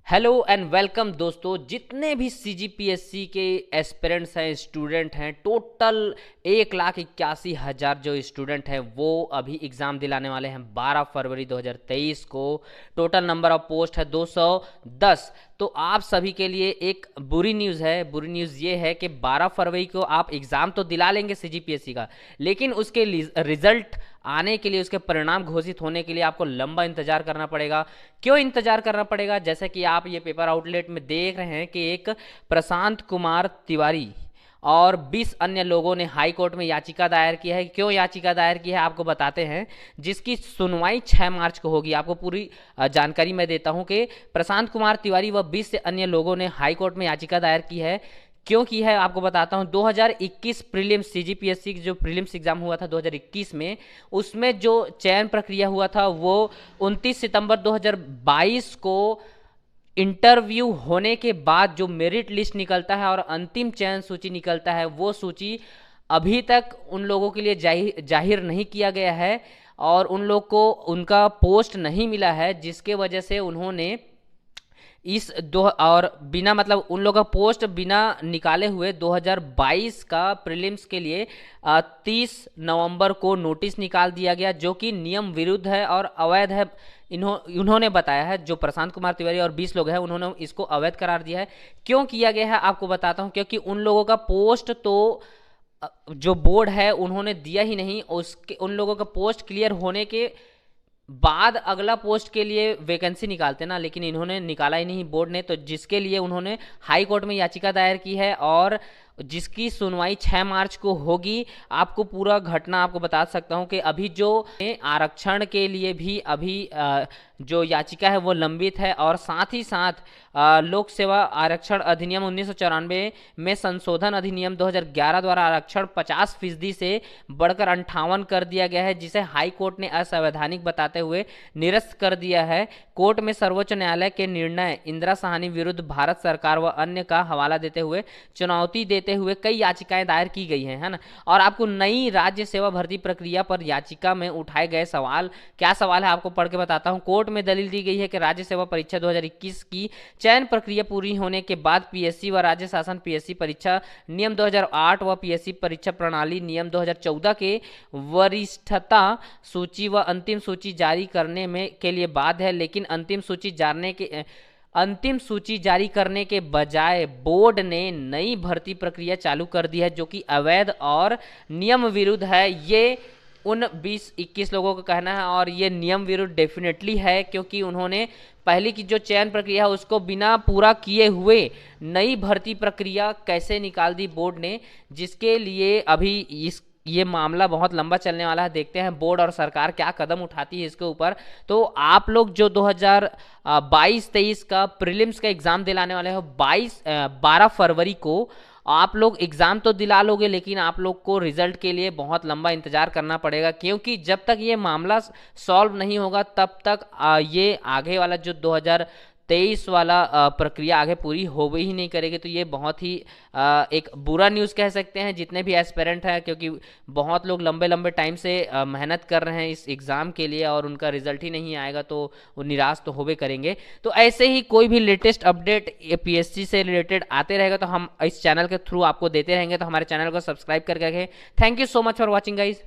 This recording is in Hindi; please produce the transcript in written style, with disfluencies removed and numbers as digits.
हेलो एंड वेलकम दोस्तों। जितने भी सीजीपीएससी के एस्पिरेंट्स हैं, स्टूडेंट हैं, टोटल 1,81,000 जो स्टूडेंट हैं वो अभी एग्ज़ाम दिलाने वाले हैं 12 फरवरी 2023 को। टोटल नंबर ऑफ पोस्ट है 210। तो आप सभी के लिए एक बुरी न्यूज़ है। बुरी न्यूज़ ये है कि 12 फरवरी को आप एग्ज़ाम तो दिला लेंगे सीजीपीएससी का, लेकिन उसके रिजल्ट आने के लिए, उसके परिणाम घोषित होने के लिए आपको लंबा इंतजार करना पड़ेगा। क्यों इंतजार करना पड़ेगा? जैसे कि आप ये पेपर आउटलेट में देख रहे हैं कि एक प्रशांत कुमार तिवारी और 20 अन्य लोगों ने हाई कोर्ट में याचिका दायर की है। क्यों याचिका दायर की है आपको बताते हैं, जिसकी सुनवाई 6 मार्च को होगी। आपको पूरी जानकारी मैं देता हूं कि प्रशांत कुमार तिवारी व 20 से अन्य लोगों ने हाई कोर्ट में याचिका दायर की है। क्यों की है आपको बताता हूं। 2021 प्रीलिम्स, सीजीपीएससी जो प्रीलिम्स एग्जाम हुआ था 2021 में, उसमें जो चयन प्रक्रिया हुआ था वो 29 सितंबर 2022 को इंटरव्यू होने के बाद जो मेरिट लिस्ट निकलता है और अंतिम चयन सूची निकलता है, वो सूची अभी तक उन लोगों के लिए जाहिर नहीं किया गया है और उन लोग को उनका पोस्ट नहीं मिला है, जिसके वजह से उन्होंने इस दो और बिना मतलब उन लोगों का पोस्ट बिना निकाले हुए 2022 का प्रीलिम्स के लिए 30 नवंबर को नोटिस निकाल दिया गया, जो कि नियम विरुद्ध है और अवैध है। उन्होंने बताया है, जो प्रशांत कुमार तिवारी और 20 लोग हैं, उन्होंने इसको अवैध करार दिया है। क्यों किया गया है आपको बताता हूं। क्योंकि उन लोगों का पोस्ट तो जो बोर्ड है उन्होंने दिया ही नहीं। उसके उन लोगों का पोस्ट क्लियर होने के बाद अगला पोस्ट के लिए वैकेंसी निकालते ना, लेकिन इन्होंने निकाला ही नहीं बोर्ड ने, तो जिसके लिए उन्होंने हाई कोर्ट में याचिका दायर की है और जिसकी सुनवाई 6 मार्च को होगी। आपको पूरा घटना आपको बता सकता हूं कि अभी जो आरक्षण के लिए भी अभी जो याचिका है वो लंबित है और साथ ही साथ लोक सेवा आरक्षण अधिनियम 1994 में संशोधन अधिनियम 2011 द्वारा आरक्षण 50% से बढ़कर 58 कर दिया गया है, जिसे हाई कोर्ट ने असंवैधानिक बताते हुए निरस्त कर दिया है। कोर्ट में सर्वोच्च न्यायालय के निर्णय इंदिरा साहनी विरुद्ध भारत सरकार व अन्य का हवाला देते हुए चुनौती देते हुए कई याचिकाएं दायर की गई हैं, है ना। और आपको नई राज्य सेवा भर्ती प्रक्रिया पर याचिका में उठाए गए सवाल, क्या सवाल है आपको पढ़ के बताता हूं। कोर्ट में दलील दी गई है कि राज्य सेवा परीक्षा 2021 की चयन प्रक्रिया पूरी होने के बाद पीएससी व राज्य शासन पीएससी परीक्षा नियम 2008 व पीएससी परीक्षा प्रणाली नियम 2014 के वरिष्ठता सूची व अंतिम सूची जारी करने में के लिए बाध्य है, लेकिन अंतिम सूची जारी करने के बजाय बोर्ड ने नई भर्ती प्रक्रिया चालू कर दी है, जो कि अवैध और नियम विरुद्ध है। ये उन 20-21 लोगों का कहना है और ये नियम विरुद्ध डेफिनेटली है, क्योंकि उन्होंने पहले की जो चयन प्रक्रिया है उसको बिना पूरा किए हुए नई भर्ती प्रक्रिया कैसे निकाल दी बोर्ड ने, जिसके लिए अभी ये मामला बहुत लंबा चलने वाला है। देखते हैं बोर्ड और सरकार क्या कदम उठाती है इसके ऊपर। तो आप लोग जो 2022-23 का प्रीलिम्स का एग्जाम दिलाने वाले हो 12 फरवरी को, आप लोग एग्जाम तो दिला लोगे, लेकिन आप लोग को रिजल्ट के लिए बहुत लंबा इंतजार करना पड़ेगा, क्योंकि जब तक ये मामला सॉल्व नहीं होगा तब तक ये आगे वाला जो 2023 वाला प्रक्रिया आगे पूरी हो ही नहीं करेगी। तो ये बहुत ही एक बुरा न्यूज़ कह सकते हैं जितने भी एस्पिरेंट हैं, क्योंकि बहुत लोग लंबे लंबे टाइम से मेहनत कर रहे हैं इस एग्ज़ाम के लिए और उनका रिजल्ट ही नहीं आएगा तो वो निराश तो होबे करेंगे। तो ऐसे ही कोई भी लेटेस्ट अपडेट पीएससी से रिलेटेड आते रहेगा तो हम इस चैनल के थ्रू आपको देते रहेंगे। तो हमारे चैनल को सब्सक्राइब करके रखें। Thank you so much for watching guys.